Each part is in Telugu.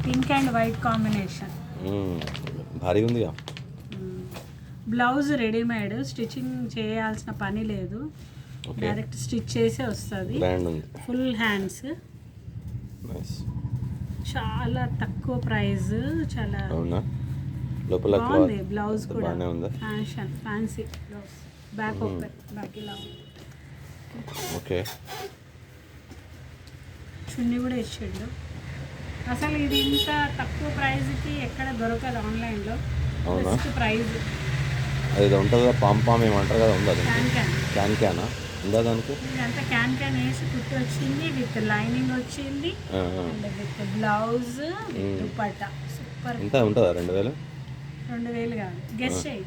Pink and white combination. భారీగా ఉందిగా. బ్లౌజ్ రెడీమేడ్, స్టిచ్చింగ్ చేయాల్సిన పని లేదు, డైరెక్ట్ స్టిచ్ చేసే వస్తుంది. ఫుల్ హ్యాండ్స్, చాలా తక్కువ ప్రైస్, చాలా లోపల బాగుంది. బ్లౌజ్ కూడా fashion, fancy blouse. Back open, back ఇలా ఓకే. చున్నీ కూడా ఇచ్చిండు. అసలు ఇది ఇంత తక్కువ ప్రైస్కి ఎక్కడ దొరకదు ఆన్లైన్లో. Best price. అది ఉంటుందా పాంపామ్ ఏమంటారు కదా, ఉంది అది. క్యాన్ క్యానా ఉందా దానికి? ఇదంతా క్యాన్ వేసి కుట్టి వచ్చింది, విత్ లైనింగ్ వచ్చింది, విత్ బ్లౌజ్, దుపట్టా. సూపర్. ఎంత ఉంటుందా? 2000? 2000 కాదు, గెస్ చేయి.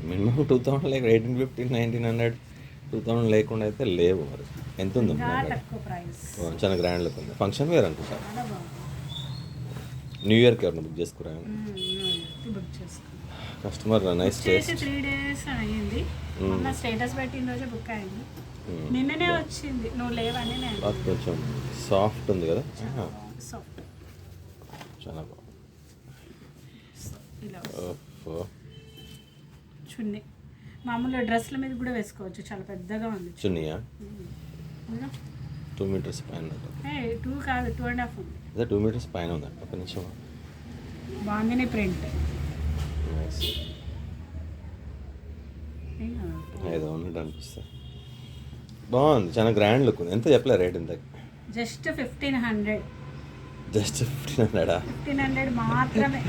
మినిమం 2000, లైక్ 1850, 1900, 2000 లేకుండా అయితే లేవు. మరి ఎంత ఉంది? తక్కువ ప్రైస్. చాలా గ్రాండ్ లుక్ ఉంది. ఫంక్షన్ వేర్ అనుకుంటా. న్యూ ఇయర్కి ఎవరైనా బుక్ చేసుకురా? బుక్ చేసుకో. Customer nice taste. 3 days అయ్యింది. మొన్న స్టేటస్ పెట్టిన రోజే బుక్ అయింది. నిన్ననే వచ్చింది, నువ్వు లేవని. నేను కొంచెం సాఫ్ట్ ఉంది కదా, సాఫ్ట్, చాలా బాగుంది. చున్నీ మామూలు డ్రెస్ల మీద కూడా వేసుకోవచ్చు, చాలా పెద్దగా ఉంది. చున్నీయా? 2 meters పైన. 2 కాదు, 2.5 ఉంది. అదే 2 meters పైన ఉందా? ఒక నిమిషం. బాగుంది ప్రింట్. ఏదో ఉన్నట్టు అనిపిస్తుంది. బాగుంది, చాలా గ్రాండ్ లుక్ ఉంది. ఎంత చెప్పలే రేట్? ఎంత? జస్ట్ 1500. జస్ట్ 1500? 1500 మాత్రమే.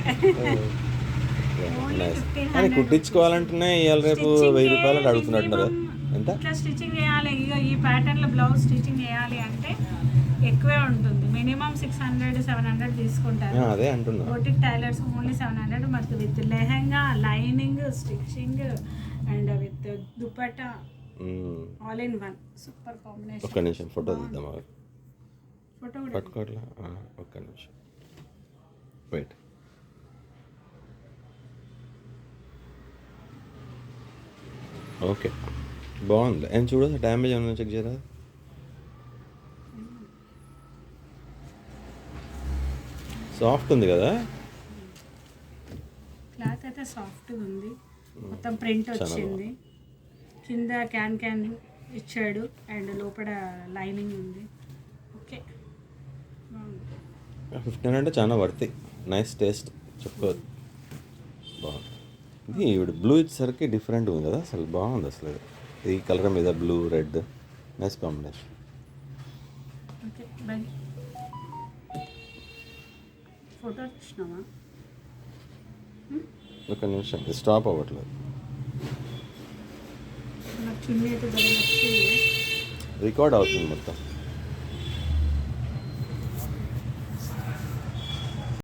కానీ కుట్టించుకోవాలంటేనే ఇవాళ రేపు 1000 రూపాయలు అడుగుతున్నట్టున్నారు. ఎంత ఇట్లా స్టిచ్చింగ్ చేయాలి, ఇక ఈ ప్యాటర్న్లో బ్లౌజ్ స్టిచ్చింగ్ చేయాలి అంటే ఎక్కువే ఉంటుంది. మినిమం 600-700 తీసుకుంటారు. అదే అంటున్నా. Boutique tailors only 700. మరి with lehenga, lining, stitching and with dupatta, all in one. Super combination. ఒక్క నిమిషం ఫోటో తీద్దాం. ఫోటో కూడా పట్టుకోవట్లా? ఒక్క నిమిషం వెయిట్. ఓకే, బాగుంది. ఏం చూడదు, డ్యామేజ్ ఏమైనా చెక్ చేయరా? సాఫ్ట్ ఉంది కదా, క్లాత్ అయితే సాఫ్ట్గా ఉంది. మొత్తం ప్రింట్ వచ్చింది. కింద క్యాన్ ఇచ్చాడు అండ్ లోపల లైనింగ్ ఉంది. ఓకే, 1500 అంటే చాలా వర్తి. Nice taste, చెప్పుకోవద్దు. బాగుంది. ఇది ఇప్పుడు బ్లూ ఇచ్చేసరికి డిఫరెంట్ ఉంది కదా, అసలు బాగుంది. అసలు ఈ కలర్ మీద blue, red, nice combination. Okay, boy. Photo ఇచ్చినావా? ఒక నిమిషం, స్టాప్ అవ్వట్లేదు. నాకు చున్నీ అయితే బాగా నచ్చింది. రికార్డ్ అవుతుంది మొత్తం.